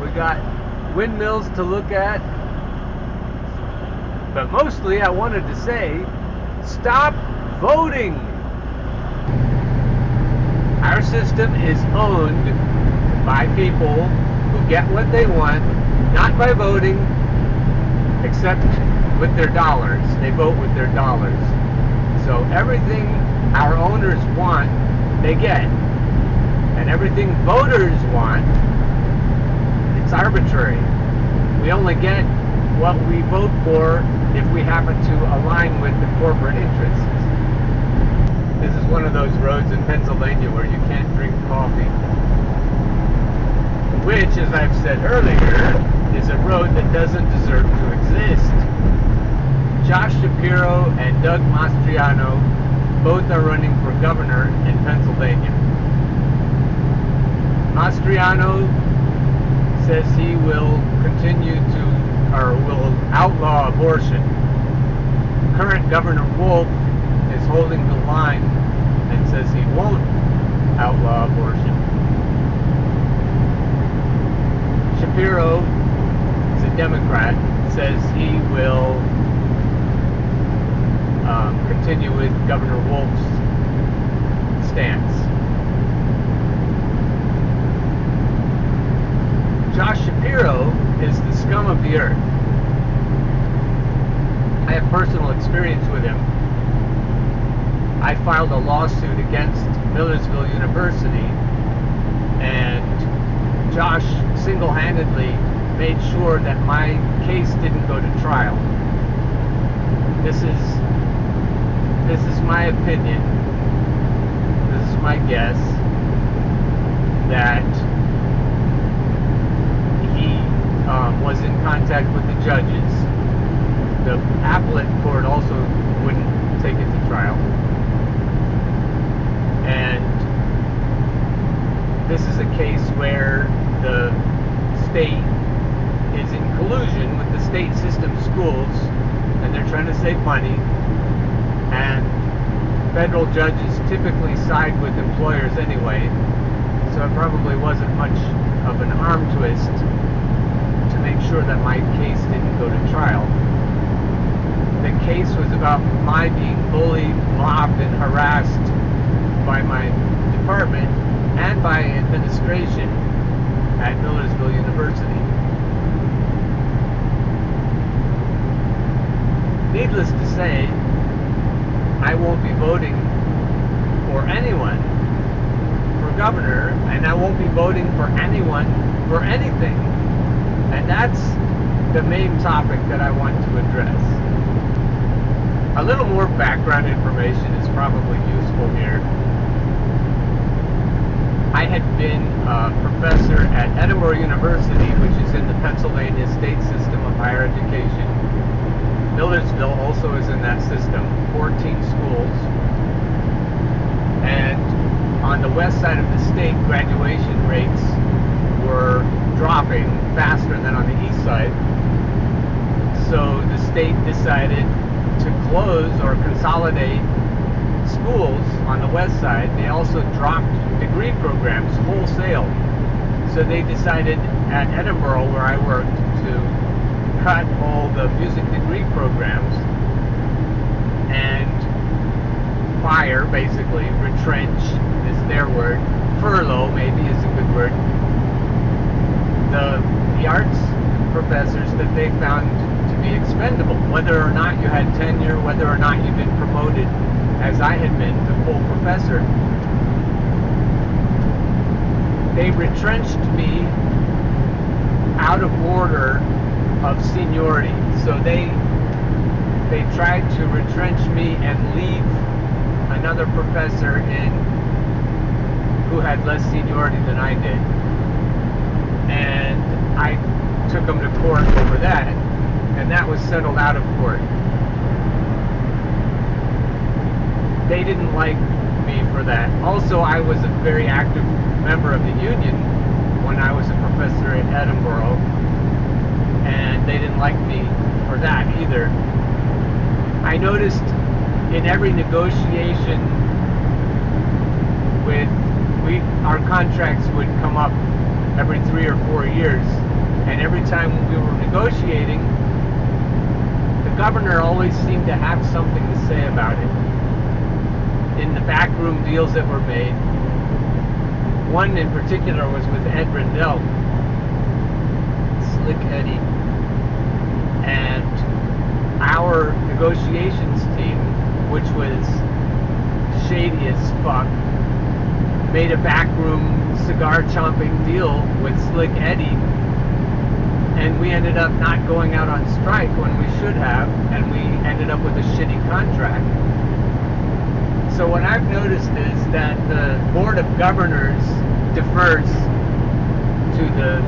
We got windmills to look at. But mostly I wanted to say, stop voting. Our system is owned by people who get what they want, not by voting, except with their dollars. They vote with their dollars. So everything our owners want, they get. And everything voters want, it's arbitrary. We only get what we vote for if we happen to align with the corporate interests. This is one of those roads in Pennsylvania where you can't drink coffee. Which, as I've said earlier, is a road that doesn't deserve to exist. Josh Shapiro and Doug Mastriano both are running for governor in Pennsylvania. Mastriano says he will continue to, or will outlaw abortion. Current Governor Wolf is holding the line and says he won't outlaw abortion. Shapiro is a Democrat, says he will continue with Governor Wolf's stance. Josh Shapiro is the scum of the earth. I have personal experience with him. I filed a lawsuit against Millersville University, and Josh single-handedly made sure that my case didn't go to trial. This is my opinion. This is my guess that he was in contact with the judges. The appellate court also wouldn't take it to trial. And this is a case where the state is in collusion with the state system schools, and they're trying to save money, and federal judges typically side with employers anyway, so it probably wasn't much of an arm twist to make sure that my case didn't go to trial. The case was about my being bullied, mobbed, and harassed by my department and by administration at Millersville University. Needless to say, I won't be voting for anyone for governor, and I won't be voting for anyone for anything. And that's the main topic that I want to address. A little more background information is probably useful here. I had been a professor at Edinburgh University, which is in the Pennsylvania state system of higher education. Millersville also is in that system, 14 schools. And on the west side of the state, graduation rates were dropping faster than on the east side. So the state decided to close or consolidate schools on the west side. They also dropped degree programs wholesale. So they decided at Edinburgh, where I worked, to cut all the music degree programs and fire, basically, retrench is their word, furlough maybe is a good word, the arts professors that they found to be expendable, whether or not you had tenure, whether or not you've been promoted, as I had been, to full professor. They retrenched me out of order of seniority. So they tried to retrench me and leave another professor in who had less seniority than I did. And I took them to court over that, and that was settled out of court. They didn't like me for that. Also, I was a very active member of the union when I was a professor at Edinburgh, and they didn't like me for that either. I noticed in every negotiation our contracts would come up every 3 or 4 years. And every time we were negotiating, the governor always seemed to have something to say about it. In the backroom deals that were made, one in particular was with Ed Rendell, Slick Eddie, and our negotiations team, which was shady as fuck, made a backroom cigar chomping deal with Slick Eddie, and we ended up not going out on strike when we should have, and we ended up with a shitty contract. So what I've noticed is that the Board of Governors defers to the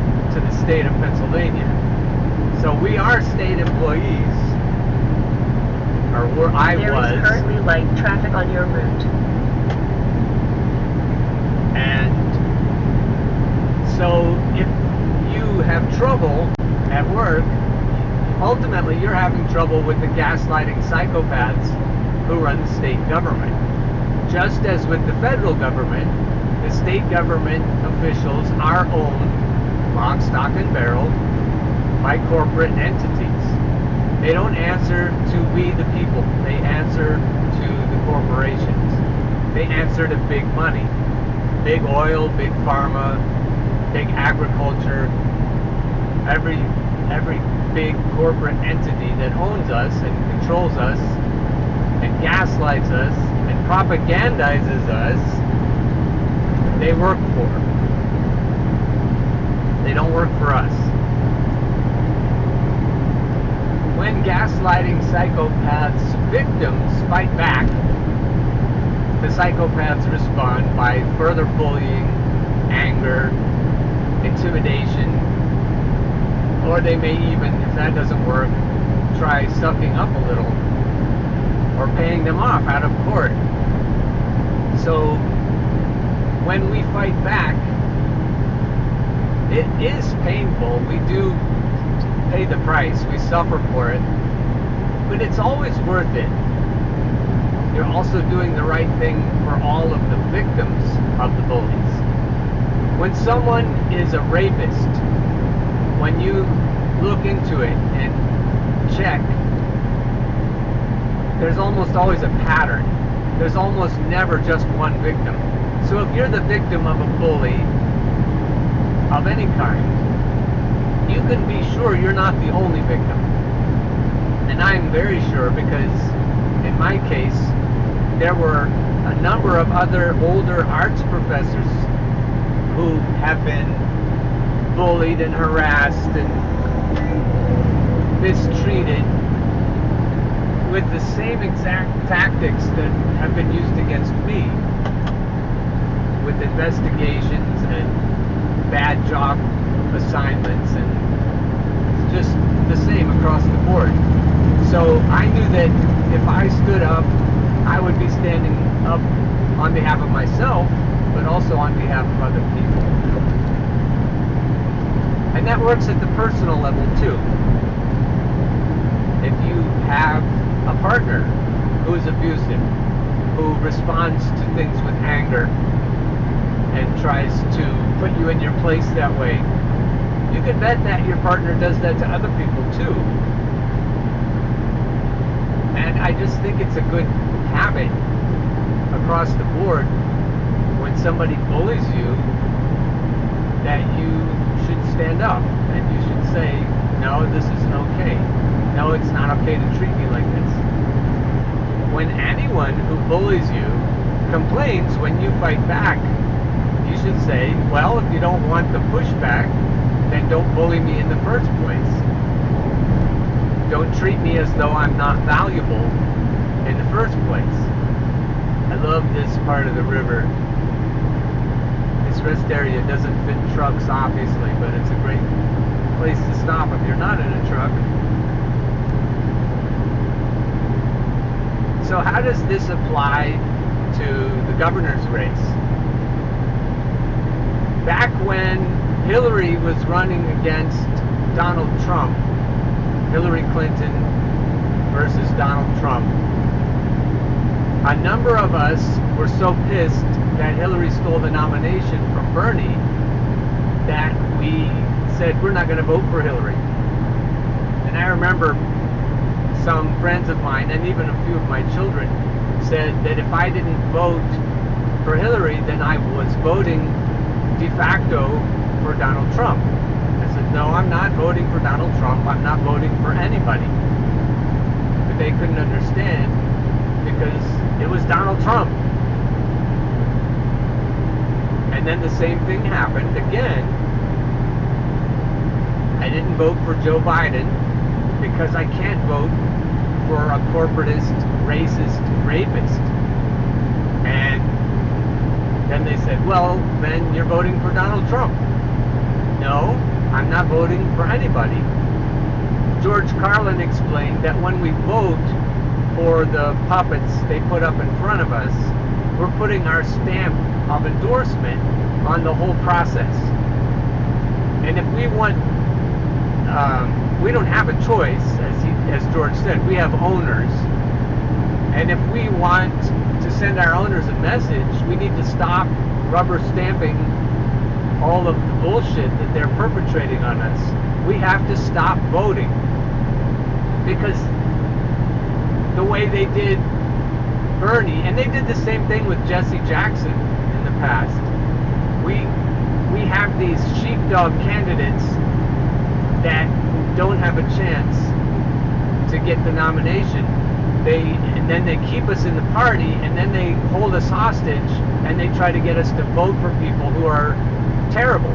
state of Pennsylvania. So we are state employees, or I was. There is currently light traffic on your route. And so if you have trouble at work, ultimately you're having trouble with the gaslighting psychopaths who run the state government. Just as with the federal government, the state government officials are owned, lock, stock, and barrel, by corporate entities. They don't answer to we the people. They answer to the corporations. They answer to big money. Big oil, big pharma, big agriculture, every big corporate entity that owns us and controls us and gaslights us and propagandizes us, they work for. They don't work for us. When gaslighting psychopaths' victims fight back, the psychopaths respond by further bullying, anger, intimidation, or they may even, if that doesn't work, try sucking up a little or paying them off out of court. So when we fight back, it is painful. We do pay the price. We suffer for it. But it's always worth it. You're also doing the right thing for all of the victims of the bullies. When someone is a rapist, when you look into it and check, there's almost always a pattern. There's almost never just one victim. So if you're the victim of a bully of any kind, you can be sure you're not the only victim. And I'm very sure, because in my case, there were a number of other older arts professors who have been bullied and harassed and mistreated with the same exact tactics that have been used against me, with investigations and bad job assignments, and it's just the same across the board. So I knew that if I stood up, I would be standing up on behalf of myself, but also on behalf of other people. And that works at the personal level too. If you have a partner who is abusive, who responds to things with anger and tries to put you in your place that way, you can bet that your partner does that to other people too. And I just think it's a good habit across the board, when somebody bullies you, that you should stand up and you should say, no, this isn't okay. No, it's not okay to treat me like this. When anyone who bullies you complains when you fight back, you should say, well, if you don't want the pushback, then don't bully me in the first place. Don't treat me as though I'm not valuable in the first place. I love this part of the river. This rest area doesn't fit trucks, obviously, but it's a great place to stop if you're not in a truck. So how does this apply to the governor's race? Back when Hillary was running against Donald Trump, Hillary Clinton versus Donald Trump, a number of us were so pissed that Hillary stole the nomination from Bernie that we said we're not going to vote for Hillary. And I remember some friends of mine, and even a few of my children, said that if I didn't vote for Hillary, then I was voting de facto for Donald Trump. I said, no, I'm not voting for Donald Trump. I'm not voting for anybody. But they couldn't understand because it was Donald Trump. And then the same thing happened again. I didn't vote for Joe Biden because I can't vote for a corporatist, racist, rapist. And then they said, well, then you're voting for Donald Trump. No, I'm not voting for anybody. George Carlin explained that when we vote for the puppets they put up in front of us, we're putting our stamp of endorsement on the whole process. And if we want, we don't have a choice, as George said, we have owners. And if we want to send our owners a message, we need to stop rubber stamping all of the bullshit that they're perpetrating on us. We have to stop voting. Because the way they did Bernie, and they did the same thing with Jesse Jackson in the past. We have these sheepdog candidates that don't have a chance to get the nomination. And then they keep us in the party, and then they hold us hostage, and they try to get us to vote for people who are terrible.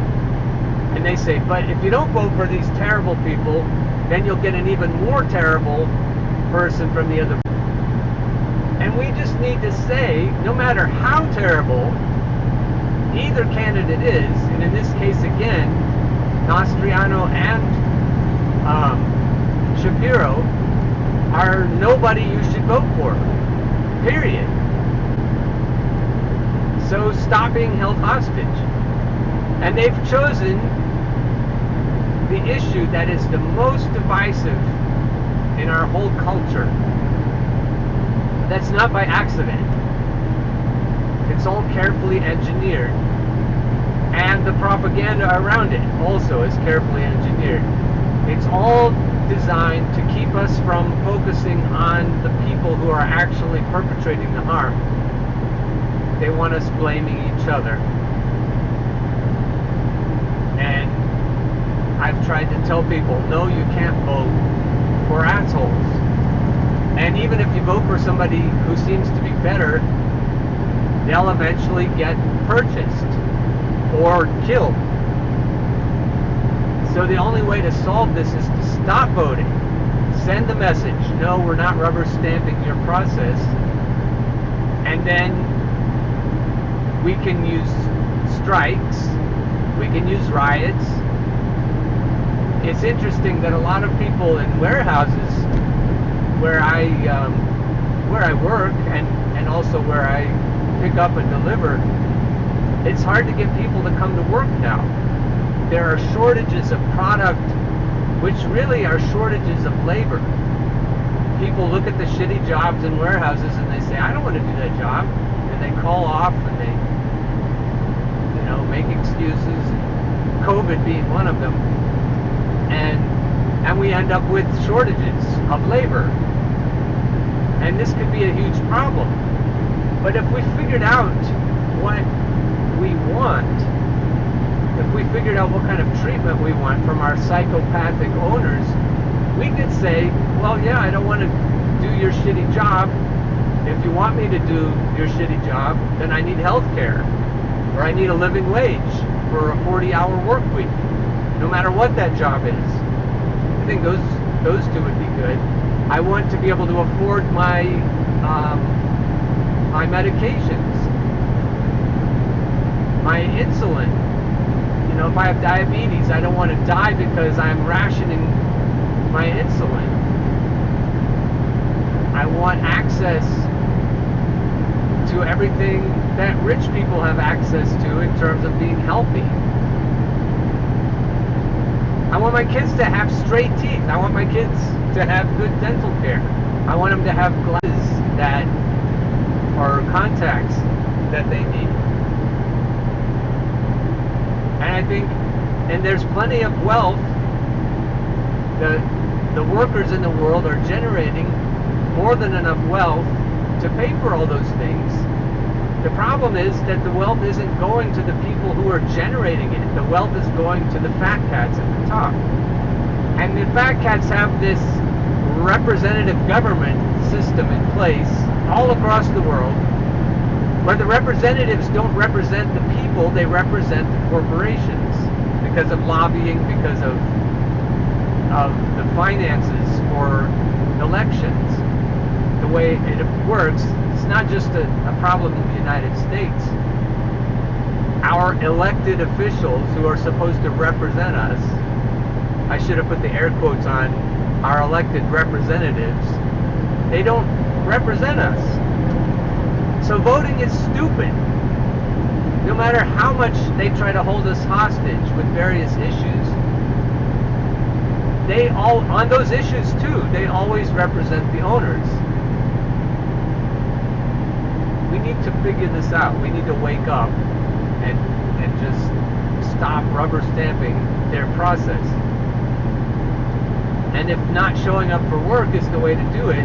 And they say, but if you don't vote for these terrible people, then you'll get an even more terrible person from the other. And we just need to say, no matter how terrible either candidate is, and in this case again, Nostriano and Shapiro are nobody you should vote for, period. So stop being held hostage. And they've chosen the issue that is the most divisive in our whole culture. That's not by accident. It's all carefully engineered. And the propaganda around it also is carefully engineered. It's all designed to keep us from focusing on the people who are actually perpetrating the harm. They want us blaming each other. And I've tried to tell people, no, you can't vote for assholes. And even if you vote for somebody who seems to be better, they'll eventually get purchased or killed. So the only way to solve this is to stop voting. Send the message, no, we're not rubber stamping your process. And then we can use strikes, we can use riots. It's interesting that a lot of people in warehouses where I work and also where I pick up and deliver, it's hard to get people to come to work now. There are shortages of product, which really are shortages of labor. People look at the shitty jobs in warehouses and they say, I don't want to do that job. And they call off and they, make excuses, COVID being one of them. And we end up with shortages of labor. And this could be a huge problem. But if we figured out what we want, if we figured out what kind of treatment we want from our psychopathic owners, we could say, well, yeah, I don't want to do your shitty job. If you want me to do your shitty job, then I need health care. Or I need a living wage for a 40-hour work week, no matter what that job is. I think those two would be good. I want to be able to afford my my medications, my insulin. If I have diabetes, I don't want to die because I'm rationing my insulin. I want access to everything that rich people have access to in terms of being healthy. I want my kids to have straight teeth. I want my kids to have good dental care. I want them to have glasses that or contacts that they need. And I think and there's plenty of wealth. The workers in the world are generating more than enough wealth to pay for all those things. The problem is that the wealth isn't going to the people who are generating it. The wealth is going to the fat cats at the top. And the fat cats have this representative government system in place all across the world, where the representatives don't represent the people, they represent the corporations because of lobbying, because of the finances for elections. The way it works, it's not just a problem in the United States. Our elected officials who are supposed to represent us, I should have put the air quotes on, our elected representatives, they don't represent us. So voting is stupid. No matter how much they try to hold us hostage with various issues, they all, on those issues too, they always represent the owners. We need to figure this out. We need to wake up and just stop rubber stamping their process. And if not showing up for work is the way to do it,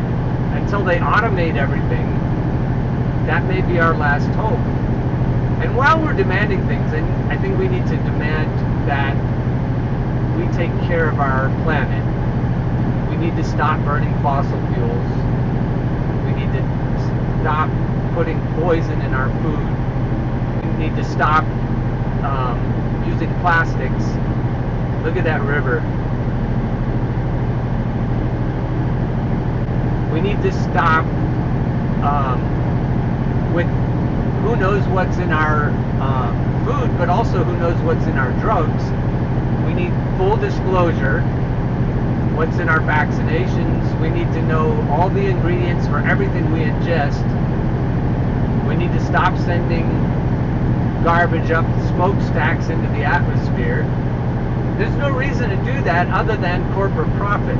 until they automate everything, that may be our last hope. And while we're demanding things, I think we need to demand that we take care of our planet. We need to stop burning fossil fuels. We need to stop putting poison in our food. We need to stop using plastics. Look at that river. We need to stop with who knows what's in our food, but also who knows what's in our drugs. We need full disclosure. What's in our vaccinations. We need to know all the ingredients for everything we ingest. We need to stop sending garbage up smokestacks into the atmosphere. There's no reason to do that other than corporate profit.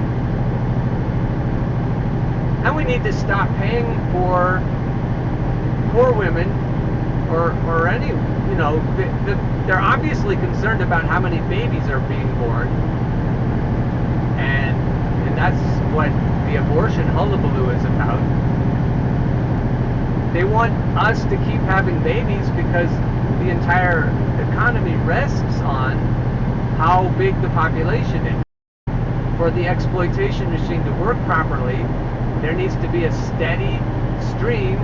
And we need to stop paying for poor women or any, you know, they're obviously concerned about how many babies are being born. And that's what the abortion hullabaloo is about. They want us to keep having babies because the entire economy rests on how big the population is. For the exploitation machine to work properly, there needs to be a steady stream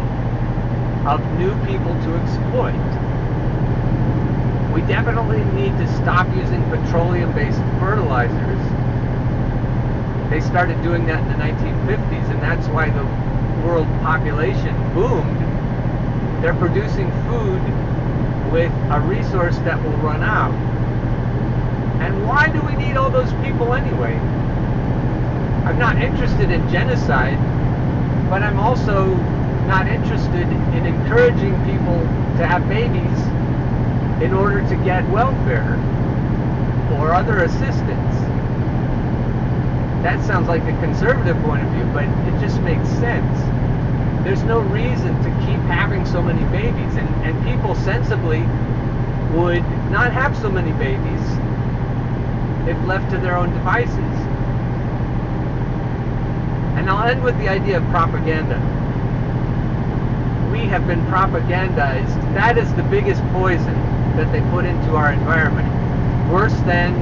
of new people to exploit. We definitely need to stop using petroleum-based fertilizers. They started doing that in the 1950s, and that's why the world population boomed. They're producing food with a resource that will run out. And why do we need all those people anyway? I'm not interested in genocide, but I'm also not interested in encouraging people to have babies in order to get welfare or other assistance. That sounds like a conservative point of view, but it just makes sense. There's no reason to keep having so many babies, and people sensibly would not have so many babies if left to their own devices. And I'll end with the idea of propaganda. We have been propagandized. That is the biggest poison that they put into our environment. Worse than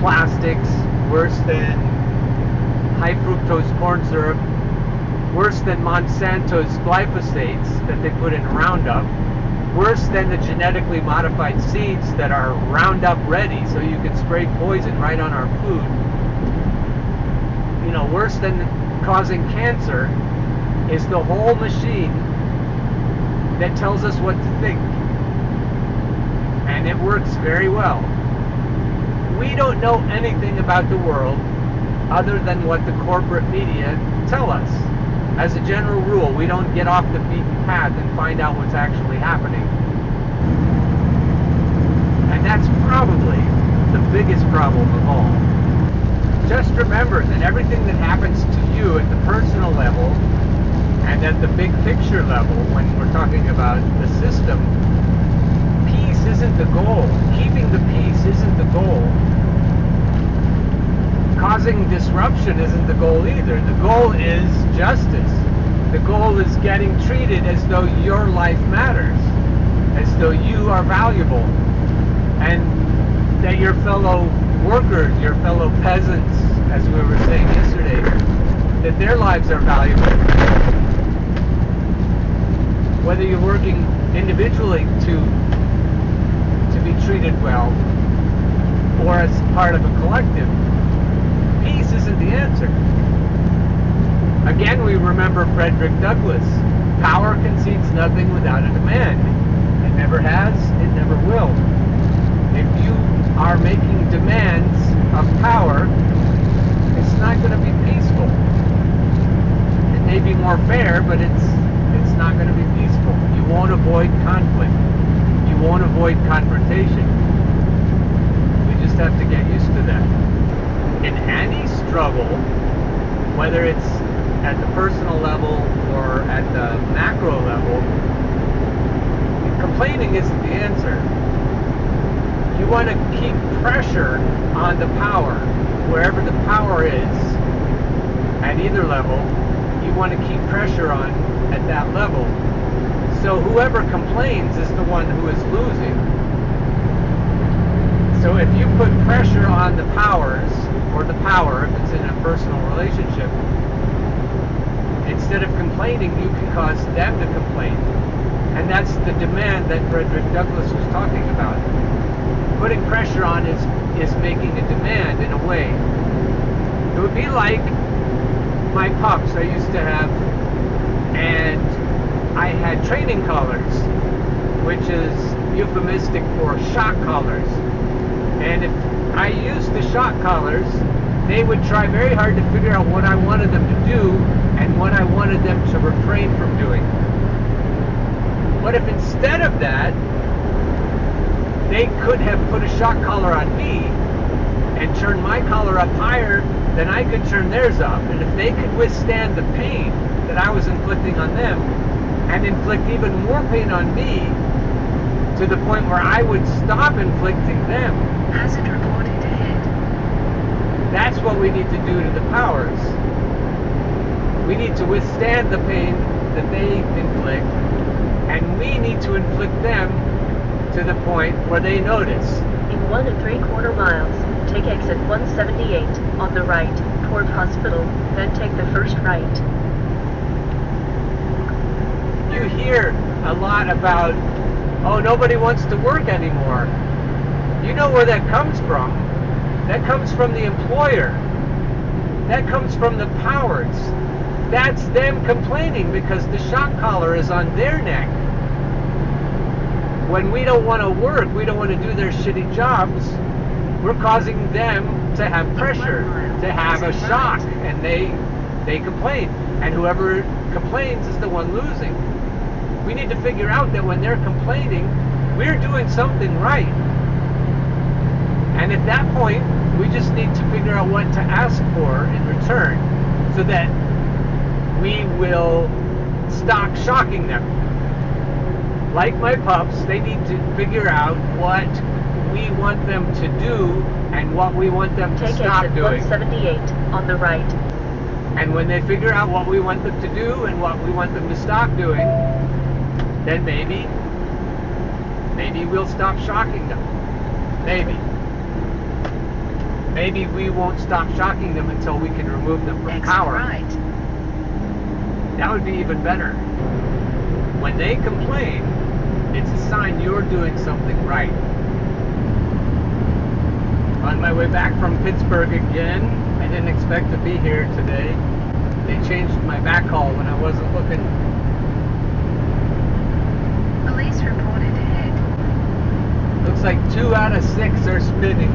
plastics, worse than high fructose corn syrup, worse than Monsanto's glyphosates that they put in Roundup, worse than the genetically modified seeds that are Roundup ready so you can spray poison right on our food. You know, worse than causing cancer is the whole machine that tells us what to think. And it works very well. We don't know anything about the world other than what the corporate media tell us. As a general rule, we don't get off the beaten path and find out what's actually happening. And that's probably the biggest problem of all. Just remember that everything that happens to you at the personal level and at the big picture level, when we're talking about the system, peace is isn't the goal. Keeping the peace isn't the goal. Causing disruption isn't the goal either. The goal is justice. The goal is getting treated as though your life matters, as though you are valuable, and that your fellow workers, your fellow peasants, as we were saying yesterday, that their lives are valuable. Whether you're working individually to be treated well, or as part of a collective, peace isn't the answer. Again, we remember Frederick Douglass. Power concedes nothing without a demand. It never has, it never will. If you are making demands of power, it's not going to be peaceful. It may be more fair, but it's not going to be peaceful. You won't avoid conflict. You won't avoid confrontation. We just have to get used to that. In any struggle, whether it's at the personal level or at the macro level, complaining isn't the answer. You want to keep pressure on the power, wherever the power is, at either level, you want to keep pressure on at that level. So whoever complains is the one who is losing. So if you put pressure on the powers, or the power, if it's in a personal relationship, instead of complaining, you can cause them to complain. And that's the demand that Frederick Douglass was talking about. Putting pressure on is making a demand in a way. It would be like my pups I used to have, and I had training collars, which is euphemistic for shock collars. And if I used the shock collars, they would try very hard to figure out what I wanted them to do and what I wanted them to refrain from doing. But if instead of that, they could have put a shock collar on me and turned my collar up higher, then I could turn theirs up. And if they could withstand the pain that I was inflicting on them and inflict even more pain on me to the point where I would stop inflicting them, Hazard reported ahead. that's what we need to do to the powers. We need to withstand the pain that they inflict, and we need to inflict them to the point where they notice. In 1 3/4 miles, take exit 178 on the right toward hospital, then take the first right. You hear a lot about, oh, nobody wants to work anymore. You know where that comes from. That comes from the employer. That comes from the powers. That's them complaining because the shock collar is on their neck. When we don't want to work, we don't want to do their shitty jobs, we're causing them to have pressure, to have a shock, and they complain. And whoever complains is the one losing. We need to figure out that when they're complaining, we're doing something right. And at that point, we just need to figure out what to ask for in return so that we will stop shocking them. Like my pups, they need to figure out what we want them to do and what we want them to Take stop exit doing. 178 on the right. And when they figure out what we want them to do and what we want them to stop doing, then maybe we'll stop shocking them. Maybe we won't stop shocking them until we can remove them from power. Right. That would be even better. When they complain, it's a sign you're doing something right. On my way back from Pittsburgh again, I didn't expect to be here today. They changed my backhaul when I wasn't looking. Police reported ahead. Looks like 2 out of 6 are spinning.